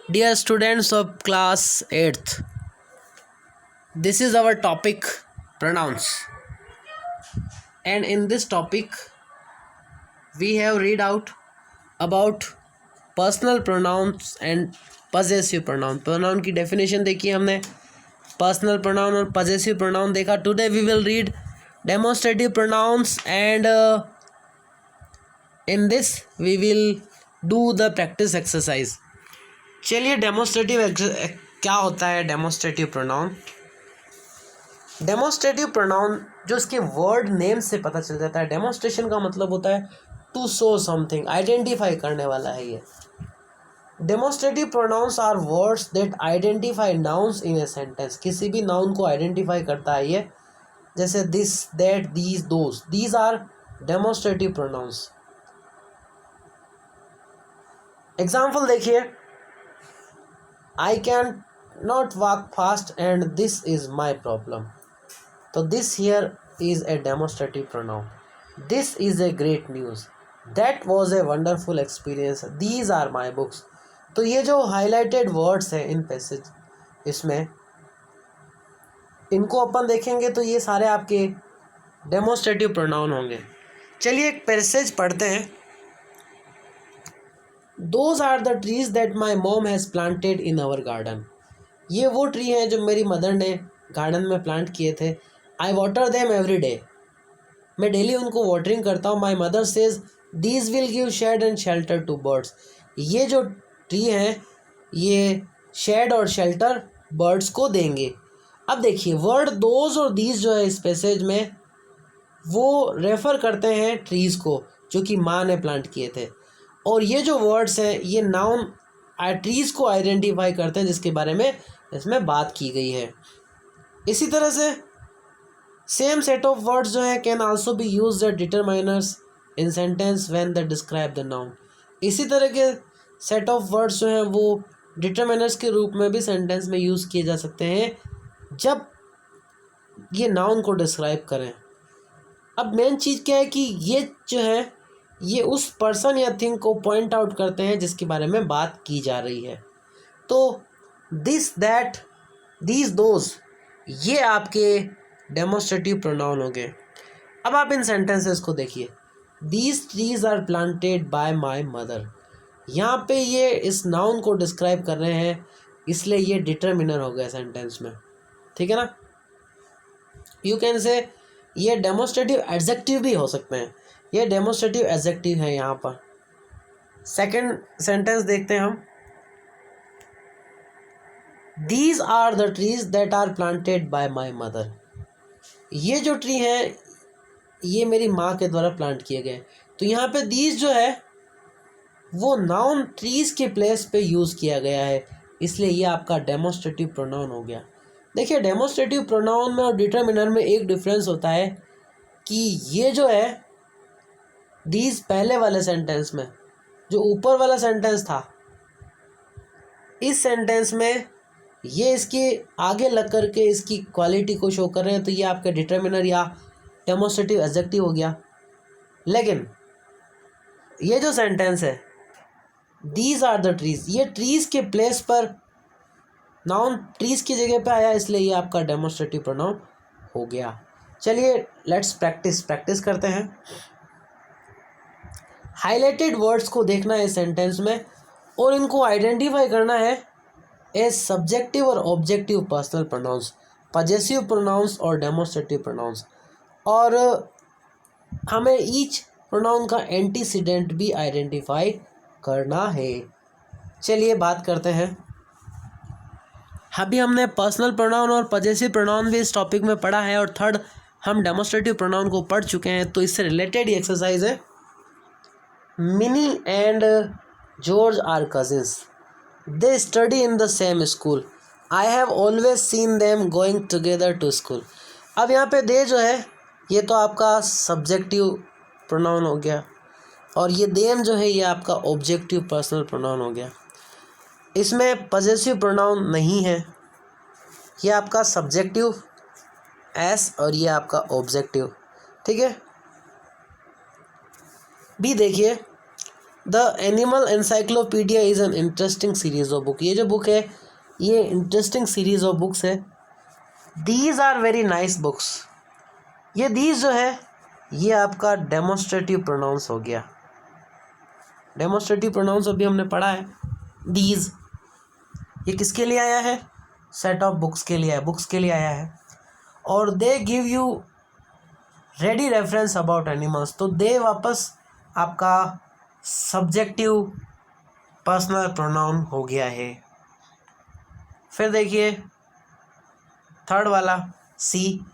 Dear students of class 8th, this is our topic pronouns, and in this topic we have read out about personal pronouns and possessive pronoun. Pronoun की definition देखी हमने, personal pronoun और possessive pronoun देखा. Today we will read demonstrative pronouns and in this we will do the practice exercise. चलिए demonstrative क्या होता है. Demonstrative pronoun जो इसके वर्ड नेम से पता चल जाता है. डेमोस्ट्रेशन का मतलब होता है टू शो समथिंग, आइडेंटिफाई करने वाला है ये. Demonstrative pronouns are words that identify nouns in a sentence. किसी भी नाउन को आइडेंटिफाई करता है ये. जैसे this, that, these, those, these are demonstrative pronouns. Example देखिए, I can not walk fast and this is my problem. तो this here is a demonstrative pronoun. This is a great news. That was a wonderful experience. These are my books. तो ये जो highlighted words हैं इन passage, इसमें इनको अपन देखेंगे तो ये सारे आपके डेमोस्ट्रेटिव प्रोनाउन होंगे. चलिए एक पैसेज पढ़ते हैं. Those are the trees that my mom has planted in our garden. ये वो ट्री हैं जो मेरी मदर ने गार्डन में प्लांट किए थे. I water them every day. मैं डेली उनको वाटरिंग करता हूँ. My mother says these will give shade and shelter to birds. ये जो ट्री हैं ये शेड और शेल्टर बर्ड्स को देंगे. अब देखिए वर्ड दोज और दीज जो है इस पैसेज में वो रेफ़र करते हैं ट्रीज़ को जो कि माँ ने प्लांट किए थे. और ये जो वर्ड्स हैं ये नाउन ट्रीज़ को आइडेंटिफाई करते हैं जिसके बारे में इसमें बात की गई है. इसी तरह से सेम सेट ऑफ वर्ड्स जो हैं can also be used as determiners in sentence when they describe the noun. इसी तरह के सेट ऑफ वर्ड्स जो हैं वो डिटरमाइनर्स के रूप में भी सेंटेंस में यूज़ किए जा सकते हैं जब ये नाउन को डिस्क्राइब करें. अब मेन चीज़ क्या है कि ये जो है ये उस पर्सन या थिंग को पॉइंट आउट करते हैं जिसके बारे में बात की जा रही है. तो दिस, दैट, दीज, दोज ये आपके डेमोस्ट्रेटिव प्रोनाउन हो गए. अब आप इन सेंटेंसेस को देखिए. These trees are planted by my mother. यहाँ पे ये इस नाउन को डिस्क्राइब कर रहे हैं इसलिए ये डिटरमिनर हो गया सेंटेंस में. ठीक है ना. यू कैन से ये डेमोस्ट्रेटिव एडजेक्टिव भी हो सकते हैं. ये डेमोस्ट्रेटिव एडजेक्टिव है यहाँ पर. सेकंड सेंटेंस देखते हैं हम. These are the trees that are planted by my mother. ये जो ट्री हैं ये मेरी माँ के द्वारा प्लांट किए गए. तो यहाँ पे दीज जो है वो नाउन ट्रीज के प्लेस पे यूज़ किया गया है इसलिए ये आपका डेमोस्ट्रेटिव प्रोनाउन हो गया. देखिए डेमोस्ट्रेटिव प्रोनाउन में और डिटरमिनर में एक डिफरेंस होता है कि ये जो है दीज पहले वाले सेंटेंस में जो ऊपर वाला सेंटेंस था इस सेंटेंस में ये इसके आगे लग कर के इसकी क्वालिटी को शो कर रहे हैं तो ये आपका डिटरमिनर या डेमोस्ट्रेटिव एडजेक्टिव हो गया. लेकिन ये जो सेंटेंस है दीज आर द ट्रीज ये ट्रीज़ के प्लेस पर नाउन ट्रीज़ की जगह पे आया इसलिए ये आपका डेमोस्ट्रेटिव प्रोनाउन हो गया. चलिए लेट्स प्रैक्टिस करते हैं. हाईलाइटेड वर्ड्स को देखना है सेंटेंस में और इनको आइडेंटिफाई करना है एज सब्जेक्टिव और objective personal pronouns, possessive pronouns और डेमोस्ट्रेटिव प्रोनाउंस. और हमें ईच प्रोनाउन का एंटीसीडेंट भी आइडेंटिफाई करना है. चलिए बात करते हैं. अभी हमने पर्सनल प्रोनाउन और पजेसिव प्रोनाउन भी इस टॉपिक में पढ़ा है और थर्ड हम डेमोस्ट्रेटिव प्रोनाउन को पढ़ चुके हैं. तो इससे रिलेटेड ही एक्सरसाइज है. Minnie and George are cousins. They study in the same school. I have always seen them going together to school. अब यहाँ पे दे जो है ये तो आपका सब्जेक्टिव प्रोनाउन हो गया और ये देम जो है ये आपका ऑब्जेक्टिव पर्सनल प्रोनाउन हो गया. इसमें पजेसिव प्रोनाउन नहीं है. ये आपका सब्जेक्टिव एस और ये आपका ऑब्जेक्टिव. ठीक है. भी देखिए the animal encyclopedia is an interesting series of book. ये जो बुक है ये इंटरेस्टिंग सीरीज ऑफ बुक्स है। These are very nice books. ये दीज जो है ये आपका डेमोन्स्ट्रेटिव प्रोनाउंस हो गया। डेमोन्स्ट्रेटिव प्रोनाउंस अभी हमने पढ़ा है। दीज ये किसके लिए आया है? सेट ऑफ बुक्स के लिए, बुक्स के लिए आया है। और they give you ready reference about animals. तो दे वापस आपका सब्जेक्टिव पर्सनल प्रोनाउन हो गया है। फिर देखिए थर्ड वाला C,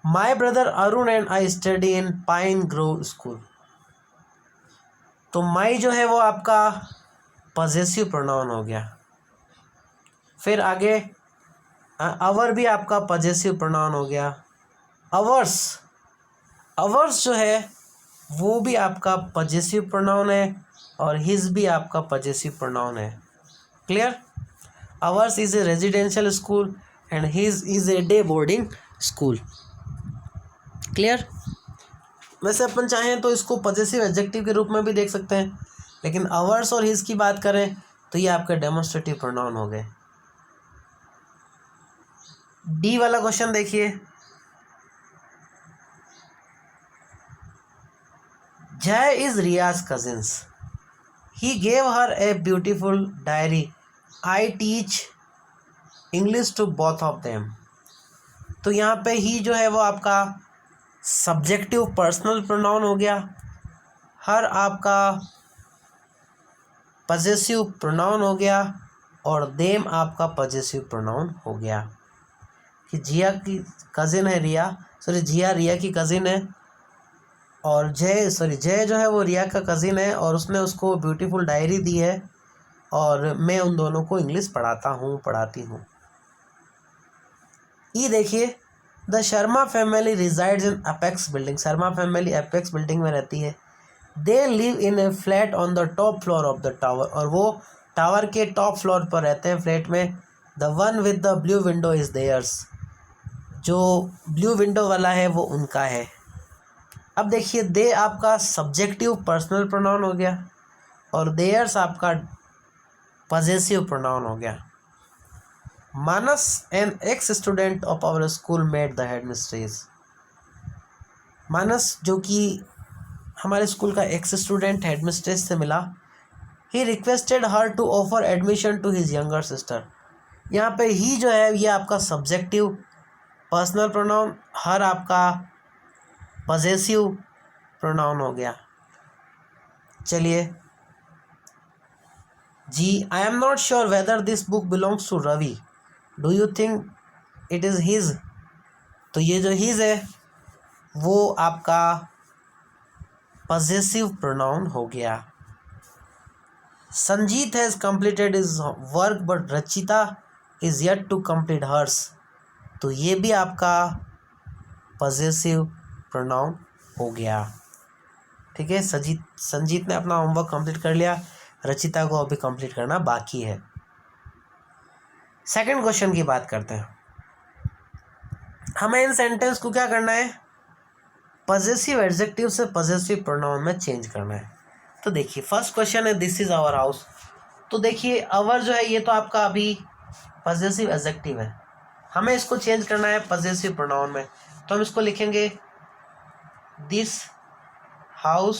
my brother Arun and I study in Pine Grove School. तो माई जो है वो आपका पॉजेसिव प्रोनाउन हो गया। फिर आगे अवर भी आपका पॉजेसिव प्रोनाउन हो गया। अवर्स, अवर्स जो है वो भी आपका पॉजेसिव प्रोनाउन है और हिज भी आपका पॉजेसिव प्रोनाउन है। Clear? Ours is a residential school and his is a day boarding school. Clear? वैसे अपन चाहें तो इसको पॉजेसिव एडजेक्टिव के रूप में भी देख सकते हैं, लेकिन अवर्स और हिज की बात करें तो ये आपके डेमोन्स्ट्रेटिव प्रोनाउन हो गए। डी वाला क्वेश्चन देखिए, Jay is Riya's cousins, he gave her a beautiful diary, I teach English to both of them. तो यहाँ पे ही जो है वो आपका सब्जेक्टिव पर्सनल प्रोनाउन हो गया। हर आपका पॉजेसिव प्रोनाउन हो गया और देम आपका पॉजेसिव प्रोनाउन हो गया। कि जिया की कज़िन है रिया, जिया रिया की कज़िन है, और जय जो है वो रिया का कज़िन है और उसने उसको ब्यूटीफुल डायरी दी है और मैं उन दोनों को इंग्लिश पढ़ाती हूँ। ये देखिए, the Sharma family resides in apex building. Sharma family apex building में रहती है। They live in A flat on the top floor of the tower, और वो टावर के टॉप फ्लोर पर रहते हैं फ्लैट में। The one with the blue window is theirs, जो ब्लू विंडो वाला है वो उनका है। अब देखिए, दे आपका सब्जेक्टिव पर्सनल प्रोनाउन हो गया और देयर्स आपका पॉजेसिव प्रोनाउन हो गया। Manas an ex student of our school met the head mistress. Manas जो कि हमारे स्कूल का एक्स स्टूडेंट हेड मिस्ट्रेस से मिला। He requested her to offer admission to his younger sister. यहाँ पे ही जो है ये आपका सब्जेक्टिव पर्सनल प्रोनाउन, हर आपका पॉजेसिव प्रोनाउन हो गया। चलिए जी, I am not sure whether this book belongs to Ravi, do you think it is his. तो ये जो हिज है वो आपका पॉजेसिव प्रोनाउन हो गया। Sanjit has completed his work but Rachita is yet to complete hers. तो ये भी आपका पॉजेसिव प्रोनाउन हो गया। ठीक है, संजीत ने अपना होमवर्क कंप्लीट कर लिया, रचिता को अभी कंप्लीट करना बाकी है। सेकंड क्वेश्चन की बात करते हैं। हमें इन सेंटेंस को क्या करना है? पॉजेसिव एडजेक्टिव से पॉजेसिव प्रोनाउन में चेंज करना है। तो देखिए, फर्स्ट क्वेश्चन है दिस इज आवर हाउस। तो देखिए, आवर जो है ये तो आपका अभी पॉजेसिव एडजेक्टिव है, हमें इसको चेंज करना है पॉजेसिव प्रोनाउन में। तो हम इसको लिखेंगे this house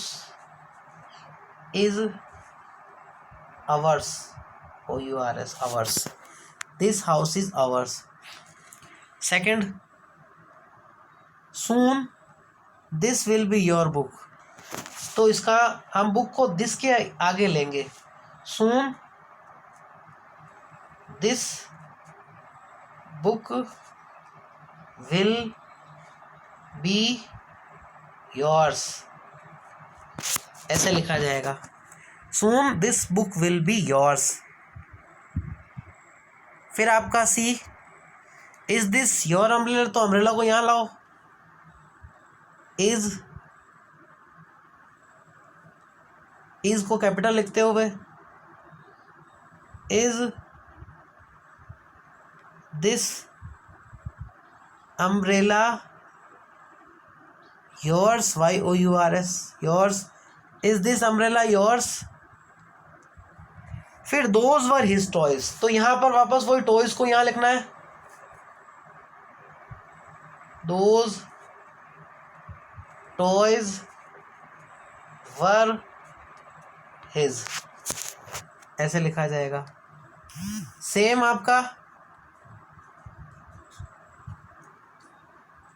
is ours, OURS, hours. This house is ours. Second, soon this will be your book. तो इसका हम बुक को दिस के आगे लेंगे। Soon this book will be yours, ऐसे लिखा जाएगा। Soon this book will be yours. फिर आपका सी, इज दिस योर अम्ब्रेला। तो अम्ब्रेला को यहाँ लाओ। इज को कैपिटल लिखते हुए, is this umbrella yours, YOURS, yours. Is this umbrella yours. फिर दोज वर हिज टॉयज, तो यहाँ पर वापस वही टॉयज को यहाँ लिखना है, दोज टॉयज वर हिज, ऐसे लिखा जाएगा। सेम आपका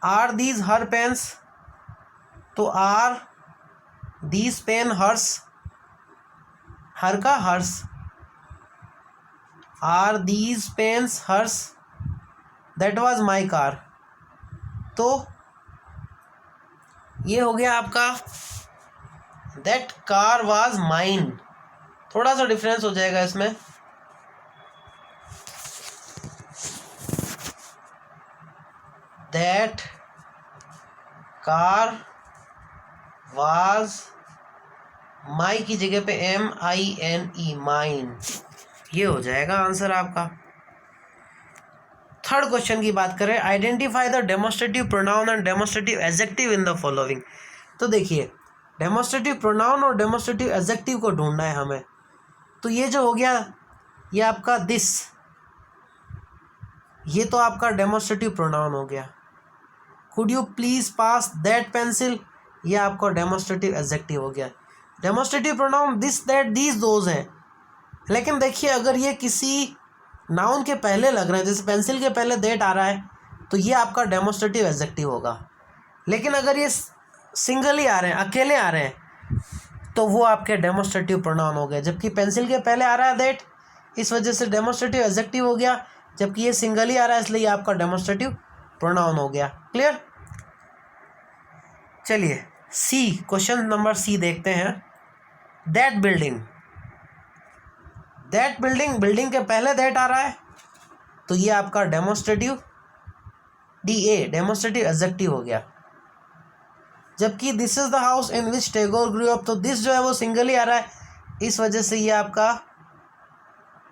आर दीज हर पेन्स, तो are these pen hers, her का hers, are these pens hers, that was my car, तो ये हो गया आपका दैट कार वाज माइन। थोड़ा सा डिफरेंस हो जाएगा इसमें, दैट कार वाज माई की जगह पे MINE, माइन, ये हो जाएगा आंसर आपका। थर्ड क्वेश्चन की बात करें, identify the demonstrative pronoun and demonstrative adjective in the following. तो देखिए डेमोस्ट्रेटिव प्रोनाउन और डेमोस्ट्रेटिव एडजेक्टिव को ढूंढना है हमें। तो ये जो हो गया ये आपका दिस, ये तो आपका डेमोस्ट्रेटिव प्रोनाउन हो गया। Could you please pass that pencil, ये आपका डेमोस्ट्रेटिव एडजेक्टिव हो गया। Demonstrative pronoun this that these those हैं, लेकिन देखिए अगर ये किसी नाउन के पहले लग रहा है, जैसे पेंसिल के पहले दैट आ रहा है, तो ये आपका डेमोस्ट्रेटिव एडजेक्टिव होगा। लेकिन अगर ये सिंगल ही आ रहे हैं, अकेले आ रहे हैं, तो वो आपके डेमोस्ट्रेटिव प्रोनाउन हो गए। जबकि पेंसिल के पहले आ रहा है दैट, इस वजह से डेमोस्ट्रेटिव एडजेक्टिव हो गया, जबकि ये सिंगल ही आ रहा है इसलिए आपका डेमोस्ट्रेटिव प्रोनाउन हो गया। क्लियर? चलिए सी, क्वेश्चन नंबर सी देखते हैं। That building, that building, building के पहले दैट आ रहा है, तो ये आपका डेमोस्ट्रेटिव DA, डेमोस्ट्रेटिव एडजेक्टिव हो गया। जबकि this is the house in which Tagore grew up, तो दिस जो है वो सिंगल ही आ रहा है, इस वजह से ये आपका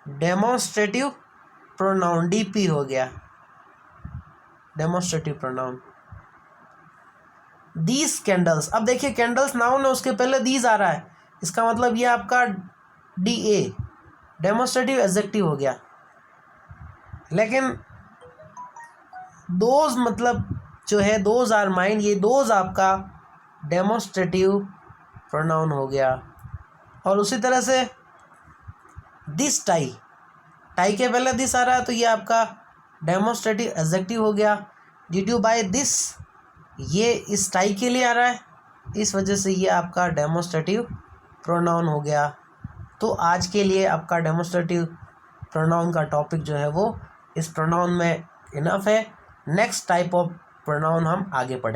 डेमोस्ट्रेटिव प्रोनाउन DP हो गया, डेमोस्ट्रेटिव प्रोनाउन। दीज कैंडल्स, अब देखिए कैंडल्स नाउन है, उसके पहले दीज आ रहा है, इसका मतलब ये आपका DA, डेमोस्ट्रेटिव एडजेक्टिव हो गया। लेकिन दोज मतलब जो है दोज आर माइन, ये दोज आपका डेमोस्ट्रेटिव प्रोनाउन हो गया। और उसी तरह से दिस टाई, टाई के पहले दिस आ रहा है, तो ये आपका डेमोस्ट्रेटिव एडजेक्टिव हो गया। डिड यू बाय दिस, ये इस टाई के लिए आ रहा है, इस वजह से ये आपका डेमोस्ट्रेटिव प्रोनाउन हो गया। तो आज के लिए आपका डेमोस्ट्रेटिव प्रोनाउन का टॉपिक जो है वो इस प्रोनाउन में इनफ है। नेक्स्ट टाइप ऑफ प्रोनाउन हम आगे पढ़ेंगे।